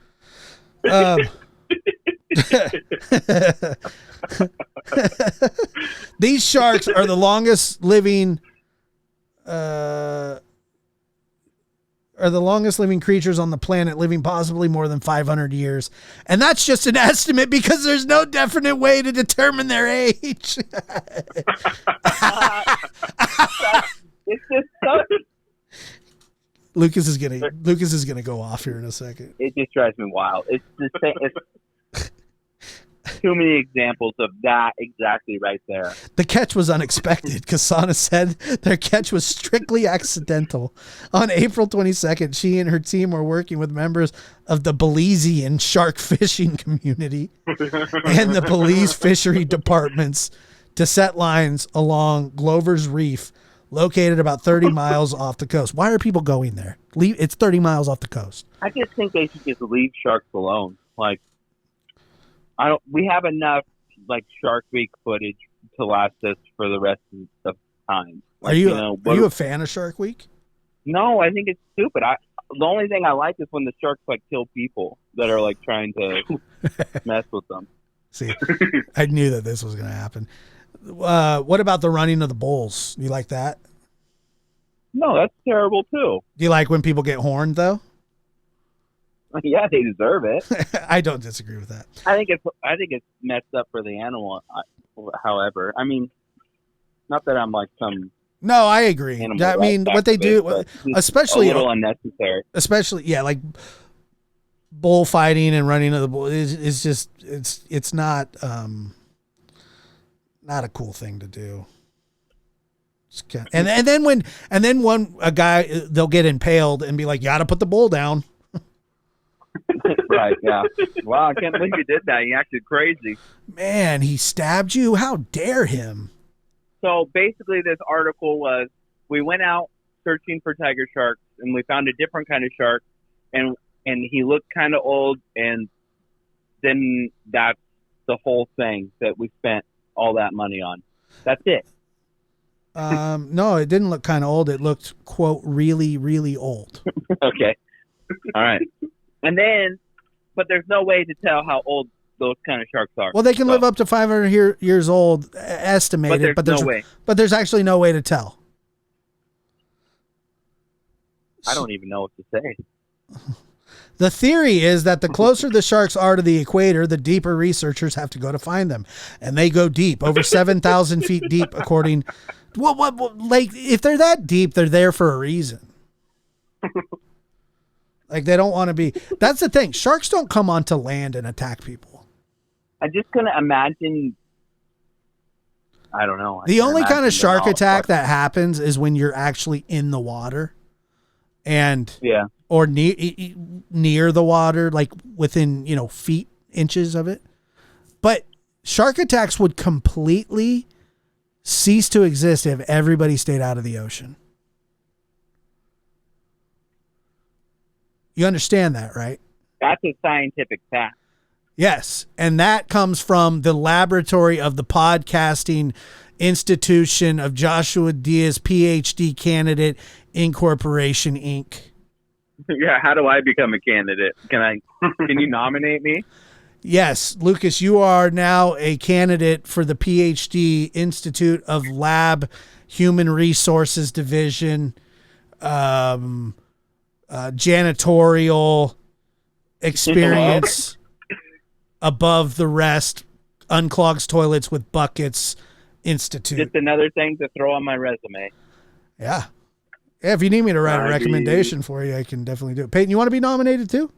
These sharks are the longest living creatures on the planet, living possibly more than 500 years. And that's just an estimate because there's no definite way to determine their age. It's just so, Lucas is gonna go off here in a second. it just drives me wild. It's just it's too many examples of that exactly right there. The catch was unexpected. Kasana said their catch was strictly accidental. On April 22nd, she and her team were working with members of the Belizean shark fishing community and the Belize fishery departments to set lines along Glover's Reef, located about 30 miles off the coast. Why are people going there? It's 30 miles off the coast. I just think they should just leave sharks alone. Like, we have enough like Shark Week footage to last us for the rest of time. Like, are you a fan of Shark Week? No, I think it's stupid. The only thing I like is when the sharks like kill people that are like trying to mess with them. See, I knew that this was going to happen. What about the running of the bulls? Do you like that? No, that's terrible too. Do you like when people get horned though? Yeah, they deserve it. I don't disagree with that. I think it's messed up for the animal. However, I mean, not that I'm like some. No, I agree. I mean, what they do, especially a little unnecessary. Especially, yeah, like bullfighting and running of the bull is just it's not a cool thing to do. And then a guy, they'll get impaled and be like, you got to put the bull down. Right, yeah. Wow, I can't believe you did that. You acted crazy. Man, he stabbed you? How dare him? So basically this article was, we went out searching for tiger sharks and we found a different kind of shark and he looked kind of old, and then that's the whole thing that we spent all that money on. That's it. No, it didn't look kind of old. It looked, quote, really, really old. Okay. All right. And then, but there's no way to tell how old those kind of sharks are. Well, they can live up to 500 years old, estimated, but there's no way. But there's actually no way to tell. I don't even know what to say. The theory is that the closer the sharks are to the equator, the deeper researchers have to go to find them. And they go deep, over 7,000 feet deep, according. Like, if they're that deep, they're there for a reason. Like, they don't want to be. That's the thing. Sharks don't come onto land and attack people. I just couldn't imagine. I don't know. The only kind of shark attack that happens is when you're actually in the water, and or near the water, like within feet, inches of it. But shark attacks would completely cease to exist if everybody stayed out of the ocean. You understand that, right? That's a scientific fact. Yes. And that comes from the laboratory of the podcasting institution of Joshua Diaz, PhD candidate, Incorporation, Inc. Yeah, how do I become a candidate? Can you nominate me? Yes, Lucas, you are now a candidate for the PhD Institute of Lab Human Resources Division, janitorial experience above the rest, unclogs toilets with buckets institute. Just another thing to throw on my resume. Yeah. Yeah, if you need me to write a recommendation for you, I can definitely do it. Peyton, you want to be nominated too?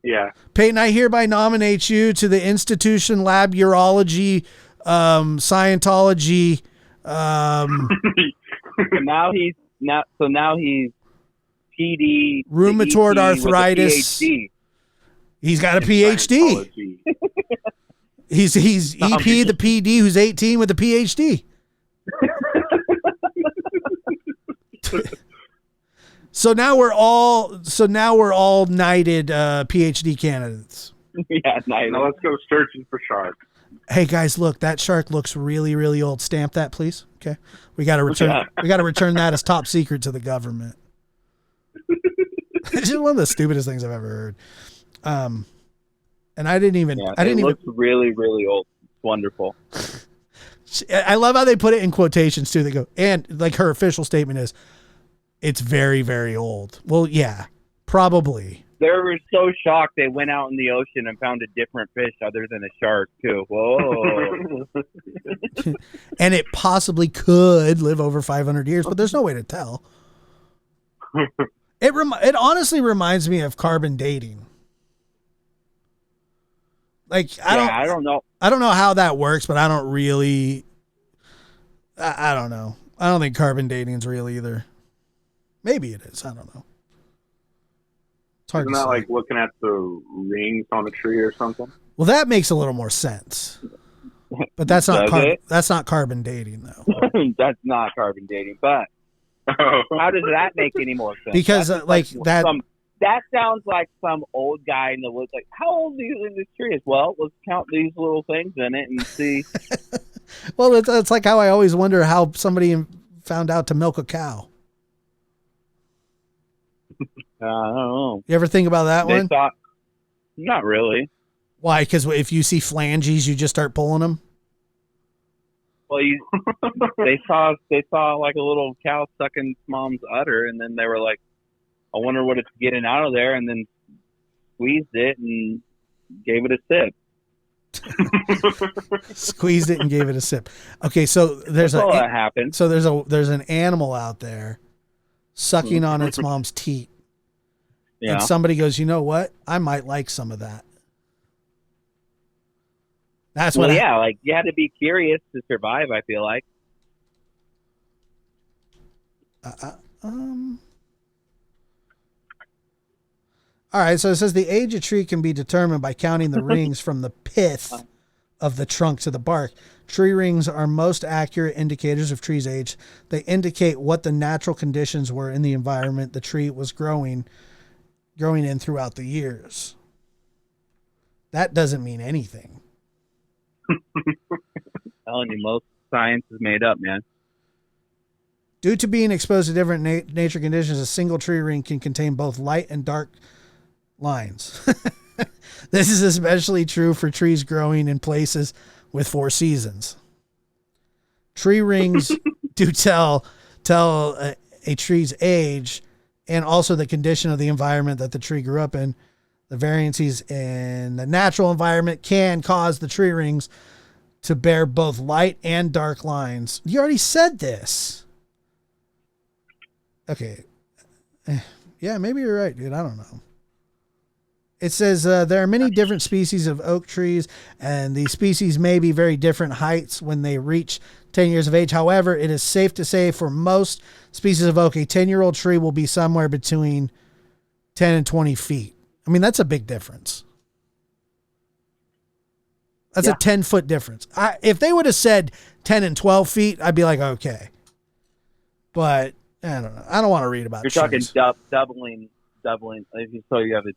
Yeah. Peyton, I hereby nominate you to the Institution Lab Urology, Scientology. Now he's PD. Rheumatoid arthritis. He's got a PhD. He's EP the PD who's 18 with a PhD. So now we're all knighted PhD candidates. Yeah, knighted. Now let's go searching for sharks. Hey guys, look, that shark looks really, really old. Stamp that, please. Okay, we got to return. Yeah. We got to return that as top secret to the government. It's just one of the stupidest things I've ever heard. And I didn't even. Yeah, I didn't it even. looks really, really old. It's wonderful. I love how they put it in quotations too. They go, and like her official statement is, it's very, very old. Well, yeah, probably. They were so shocked they went out in the ocean and found a different fish other than a shark too. Whoa. And it possibly could live over 500 years, but there's no way to tell. It honestly reminds me of carbon dating. Like I don't know how that works, but I don't really. I don't know. I don't think carbon dating is real either. Maybe it is. I don't know. It's hard Isn't to that say. like looking at the rings on a tree or something? Well, that makes a little more sense. But that's not Does it? that's not carbon dating though. That's not carbon dating, but how does that make any more sense? Because That's like that. That sounds like some old guy in the woods. Like, how old do you think this tree is? Well, let's count these little things in it and see. Well, it's like how I always wonder how somebody found out to milk a cow. I don't know. You ever think about that They one? thought, not really. Why? Because if you see flanges, you just start pulling them. Well, they saw like a little cow sucking its mom's udder, and then they were like, I wonder what it's getting out of there, and then squeezed it and gave it a sip. Squeezed it and gave it a sip. Okay, so That's all that happened. So there's an animal out there sucking on its mom's teat. Yeah. And somebody goes, you know what? I might like some of that. That's what. Well, like you had to be curious to survive. I feel like. All right, so it says the age of tree can be determined by counting the rings from the pith of the trunk to the bark. Tree rings are most accurate indicators of tree's age. They indicate what the natural conditions were in the environment the tree was growing in throughout the years. That doesn't mean anything. Telling you, most science is made up, man. Due to being exposed to different nature conditions, a single tree ring can contain both light and dark lines. This is especially true for trees growing in places with 4 seasons. Tree rings do tell a tree's age and also the condition of the environment that the tree grew up in. The variances in the natural environment can cause the tree rings to bear both light and dark lines. You already said this. Okay. Yeah, maybe you're right, dude. I don't know. It says there are many different species of oak trees, and these species may be very different heights when they reach 10 years of age. However, it is safe to say for most species of oak, a 10-year-old tree will be somewhere between 10 and 20 feet. I mean, that's a big difference. That's a 10-foot difference. If they would have said 10 and 12 feet, I'd be like, okay. But I don't know. I don't want to read about You're trees. talking doubling. So you have a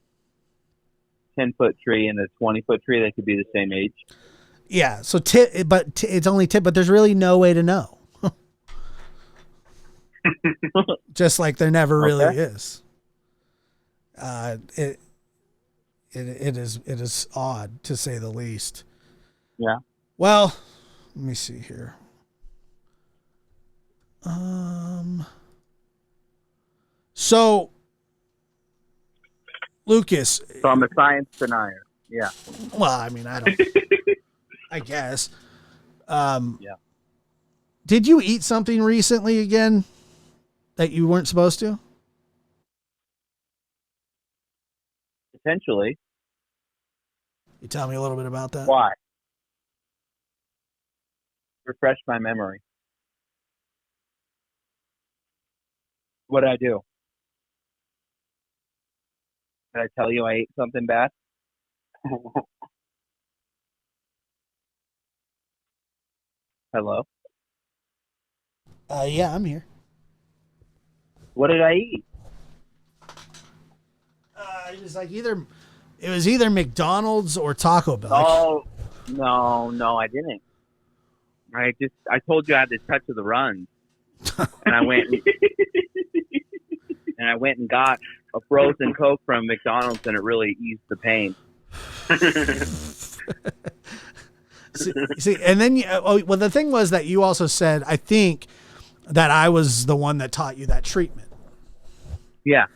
10-foot tree and a 20-foot tree that could be the same age. Yeah. So it's only tip, but there's really no way to know. Just like there never really is. It is odd, to say the least. Yeah. Well, let me see here. So, Lucas. So I'm a science denier. Yeah. Well, I mean, I don't. I guess. Yeah. Did you eat something recently again that you weren't supposed to? Potentially. You tell me a little bit about that. Why? Refresh my memory. What did I do? Did I tell you I ate something bad? Hello? Yeah, I'm here. What did I eat? It was like either McDonald's or Taco Bell. Oh, no, I didn't. I told you I had the touch of the runs. And I went and got a frozen Coke from McDonald's, and it really eased the pain. see, and then the thing was that you also said, I think, that I was the one that taught you that treatment. Yeah,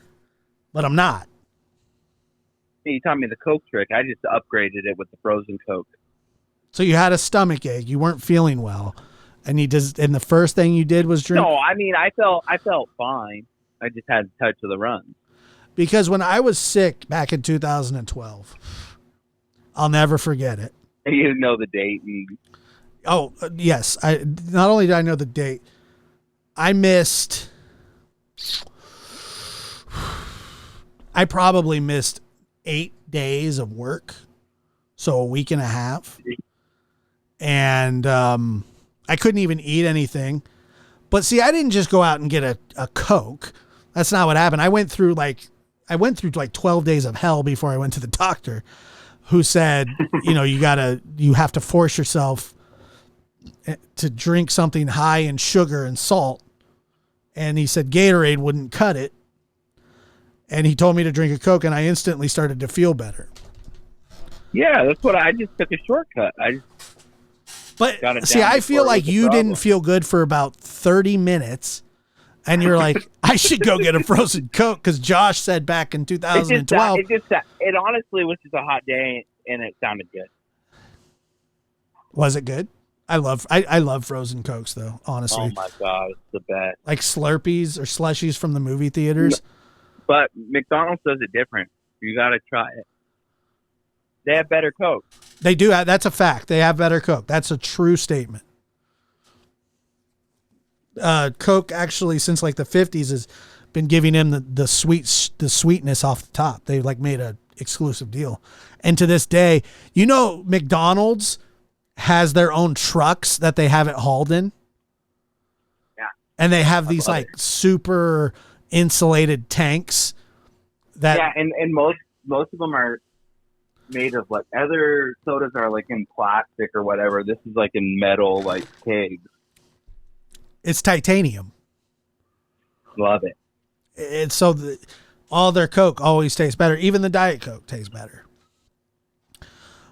but I'm not. You taught me the Coke trick. I just upgraded it with the frozen Coke. So you had a stomach ache. You weren't feeling well, and the first thing you did was drink. No, I mean I felt fine. I just had a touch of the run. Because when I was sick back in 2012, I'll never forget it. You know the date. Oh, yes. Not only did I know the date, I probably missed 8 days of work. So a week and a half. And I couldn't even eat anything. But see, I didn't just go out and get a Coke. That's not what happened. I went through like 12 days of hell before I went to the doctor, who said, you have to force yourself to drink something high in sugar and salt. And he said Gatorade wouldn't cut it. And he told me to drink a Coke, and I instantly started to feel better. Yeah, that's what I just took a shortcut. But see, I feel like you didn't feel good for about 30 minutes, and you're like, I should go get a frozen Coke, because Josh said back in 2012. It honestly was just a hot day, and it sounded good. Was it good? I love frozen Cokes, though, honestly. Oh my God, it's the best. Like Slurpees or slushies from the movie theaters. But McDonald's does it different. You got to try it. They have better Coke. They do. That's a fact. They have better Coke. That's a true statement. Coke actually, since like the 50s, has been giving him the sweetness off the top. They like made a exclusive deal. And to this day, McDonald's has their own trucks that they have it hauled in. Yeah. And they have these like super insulated tanks that and most of them are made of like other sodas are like in plastic or whatever. This is like in metal, like kegs. It's titanium. Love it. And so all their Coke always tastes better. Even the Diet Coke tastes better.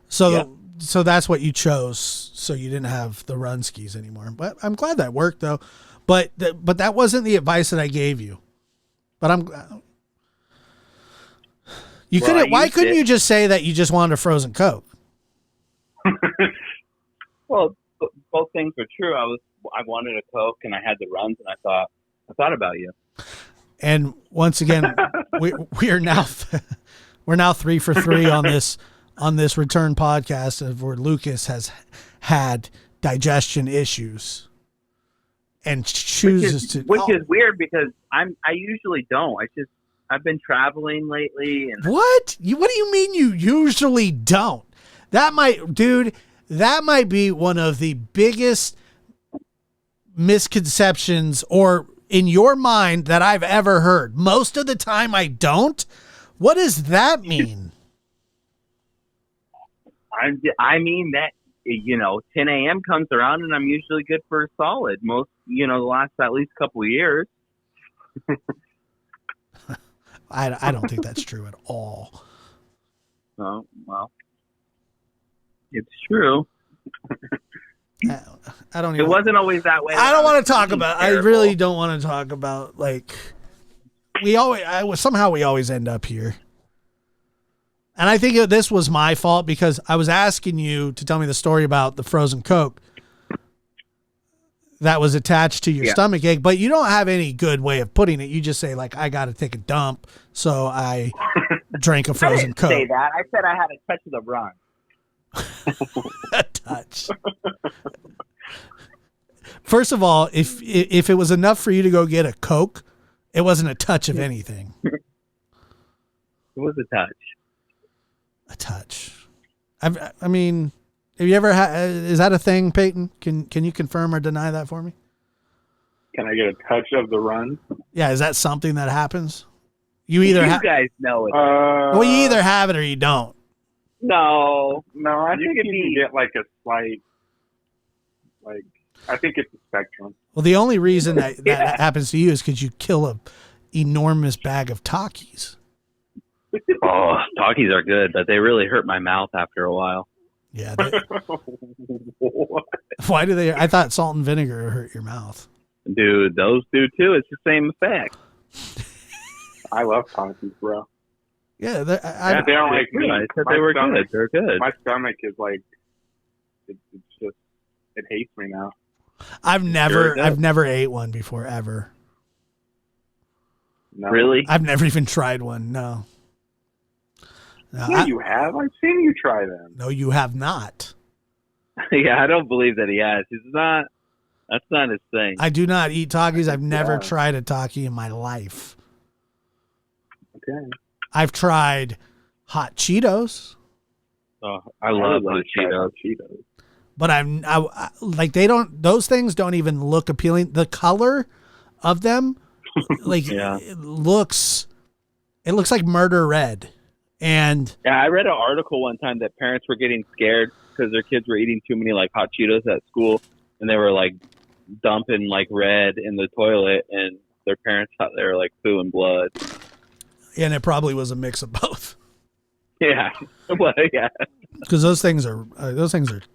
So so that's what you chose. So you didn't have the run skis anymore. But I'm glad that worked though. But that wasn't the advice that I gave you. But why couldn't you just say that you just wanted a frozen Coke? Well, both things are true. I wanted a Coke and I had the runs, and I thought about you. And once again, we are now we're now 3 for 3 on this return podcast where Lucas has had digestion issues and chooses which is weird because I usually don't. I've been traveling lately. And what do you mean you usually don't? That might be one of the biggest misconceptions or in your mind that I've ever heard. Most of the time I don't. What does that mean? I mean that, 10 a.m. comes around and I'm usually good for a solid. Most, the last at least couple of years. I don't think that's true at all. Oh, well, it's true. I don't. It Even, wasn't always that way. I don't want to talk about. I really don't want to talk about like we always. Somehow we always end up here. And I think this was my fault because I was asking you to tell me the story about the frozen Coke that was attached to your stomach ache, but you don't have any good way of putting it. You just say like, I got to take a dump. So I drank a frozen Coke. I didn't say that. I said I had a touch of the run. A touch. First of all, if it was enough for you to go get a Coke, it wasn't a touch of anything. It was a touch. A touch. I mean, have you ever had? Is that a thing, Peyton? Can you confirm or deny that for me? Can I get a touch of the run? Yeah, is that something that happens? You either you guys know it. Well, you either have it or you don't. No, I think you can get like a slight, like I think it's a spectrum. Well, the only reason that happens to you is because you kill a enormous bag of Takis. Oh, Takis are good, but they really hurt my mouth after a while. Yeah. Why do they? I thought salt and vinegar hurt your mouth. Dude, those do too. It's the same effect. I love Takis, bro. Yeah, they don't like me. I said they were good. They're good. My stomach is like, it's just, it hates me now. I've never ate one before ever. No. Really? I've never even tried one. No. Yeah, you have. I've seen you try them. No, you have not. Yeah, I don't believe that he has. That's not his thing. I do not eat Takis. I've never tried a Taki in my life. Okay. I've tried hot Cheetos. Oh, I love those Cheetos. But I like those things don't even look appealing. The color of them, like it looks like murder red. And yeah, I read an article one time that parents were getting scared because their kids were eating too many like hot Cheetos at school, and they were like dumping like red in the toilet, and their parents thought they were like poo and blood. And it probably was a mix of both. Yeah, well, yeah. Because those things are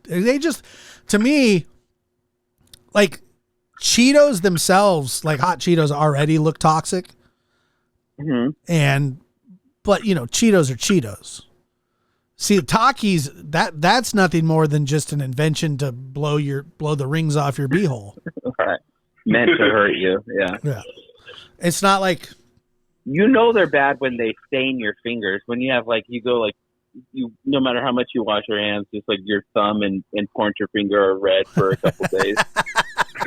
they just, to me, like Cheetos themselves, like hot Cheetos already look toxic. Mm-hmm. But you know, Cheetos are Cheetos. See, Takis, that's nothing more than just an invention to blow the rings off your beehole. Right. Meant to hurt you. Yeah. Yeah. It's not like, you know, they're bad when they stain your fingers. When you have like, you go like, no matter how much you wash your hands, just like your thumb and pointer finger are red for a couple days.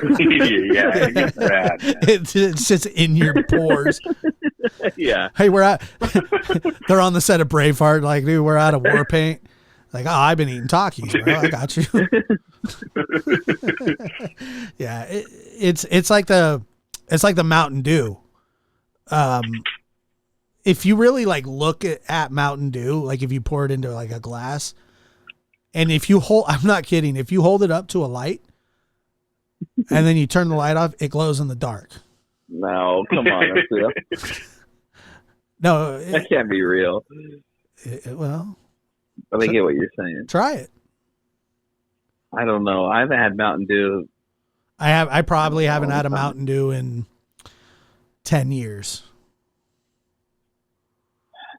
Yeah, it gets bad. It's just in your pores. Yeah. Hey, they're on the set of Braveheart, like, dude, we're out of war paint. Like, oh, I've been eating Takis, bro. I got you. Yeah, it's like the Mountain Dew. If you really like look at Mountain Dew, like if you pour it into like a glass, and I'm not kidding, if you hold it up to a light and then you turn the light off, it glows in the dark. No, come on, that's real. No, that can't be real. Well, I get what you're saying. Try it. I don't know. I haven't had Mountain Dew. I probably haven't had a Mountain Dew in 10 years.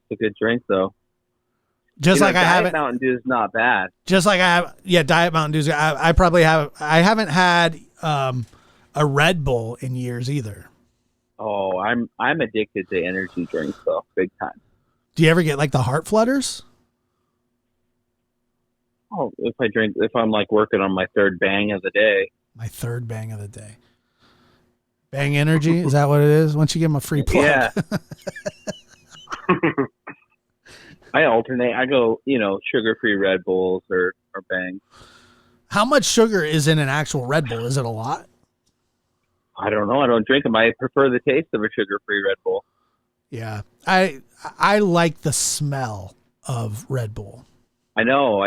It's a good drink, though. Just like I haven't. Mountain Dew is not bad. Just like I have, Diet Mountain Dew. I probably have. I haven't had a Red Bull in years either. Oh, I'm addicted to energy drinks, though, big time. Do you ever get like the heart flutters? Oh, if I'm like working on my third bang of the day. My third bang of the day. Bang Energy, is that what it is? Once you give them a free plug. Yeah. I alternate. I go, sugar-free Red Bulls or Bang. How much sugar is in an actual Red Bull? Is it a lot? I don't know. I don't drink them. I prefer the taste of a sugar-free Red Bull. Yeah. I like the smell of Red Bull. I know.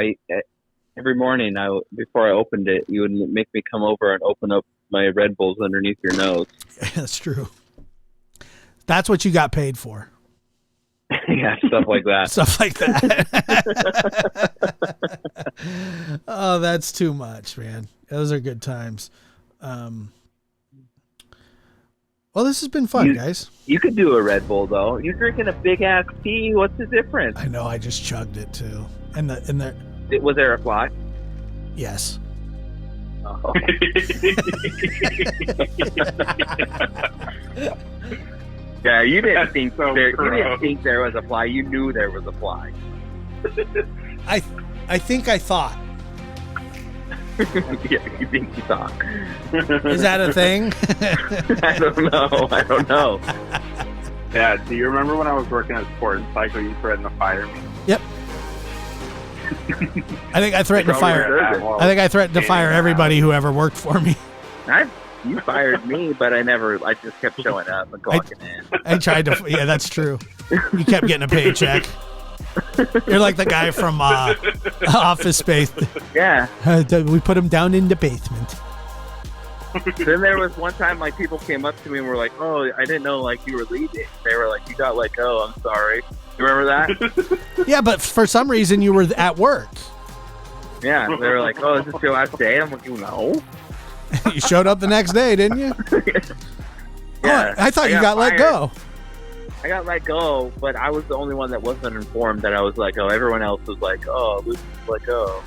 Every morning, before I opened it, you would make me come over and open up my Red Bulls underneath your nose. That's true. That's what you got paid for. Yeah, stuff like that. Stuff like that. Oh, that's too much, man. Those are good times. Well, this has been fun, guys. You could do a Red Bull, though. You're drinking a big-ass tea. What's the difference? I know. I just chugged it, too. And Was there a fly? Yes. Oh. Yeah, you didn't think so you gross. didn't think there was a fly. You knew there was a fly. I think I thought. Yeah, you think you thought. Is that a thing? I don't know. Yeah, do you remember when I was working at Sport and Cycle, you threatened to fire me? Yep. I think I threatened to fire. I think I threatened to fire everybody who ever worked for me. You fired me, but I just kept showing up and clocking in. I tried to. Yeah, that's true. You kept getting a paycheck. You're like the guy from Office Space. Yeah. We put him down in the basement. Then there was one time, like, people came up to me and were like, "Oh, I didn't know, like, you were leaving." They were like, "You got let go. I'm sorry." You remember that? Yeah, but for some reason you were at work. Yeah. They were like, "Oh, is this your last day?" I'm like, "No." You showed up the next day, didn't you? Yeah. Oh, I thought you got let go. I got let go, but I was the only one that wasn't informed that I was let go. Everyone else was like, "Oh, Luke's let go."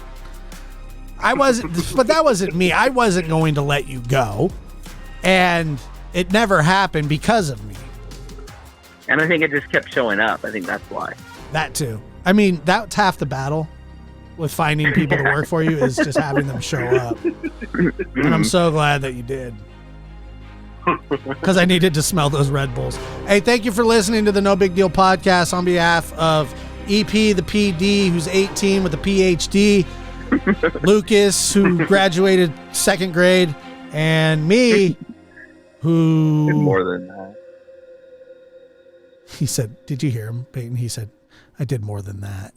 I wasn't, but that wasn't me. I wasn't going to let you go, and it never happened because of me. And I think it just kept showing up. I think that's why. That too. I mean, that's half the battle with finding people to work for you is just having them show up. And I'm so glad that you did. Because I needed to smell those Red Bulls. Hey, thank you for listening to the No Big Deal podcast on behalf of EP, the PD, who's 18 with a PhD, Lucas, who graduated 2nd grade, and me, who... Did more than that. He said, did you hear him, Peyton? He said, I did more than that.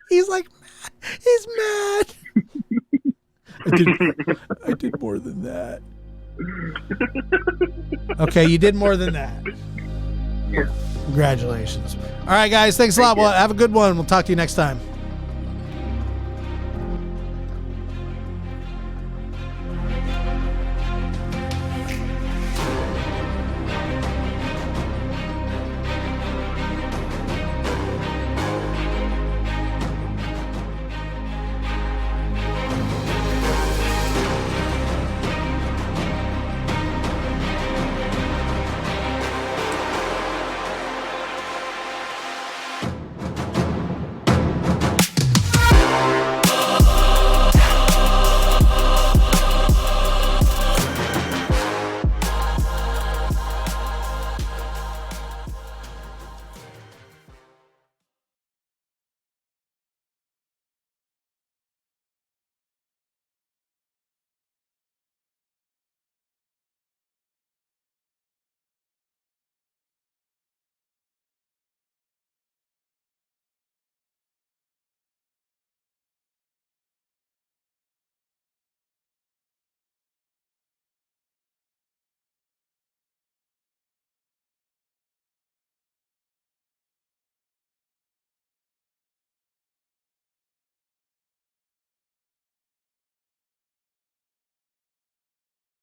He's like, he's mad. I did more than that. Okay, you did more than that. Yeah. Congratulations. All right, guys. Thanks a lot. Well, have a good one. We'll talk to you next time.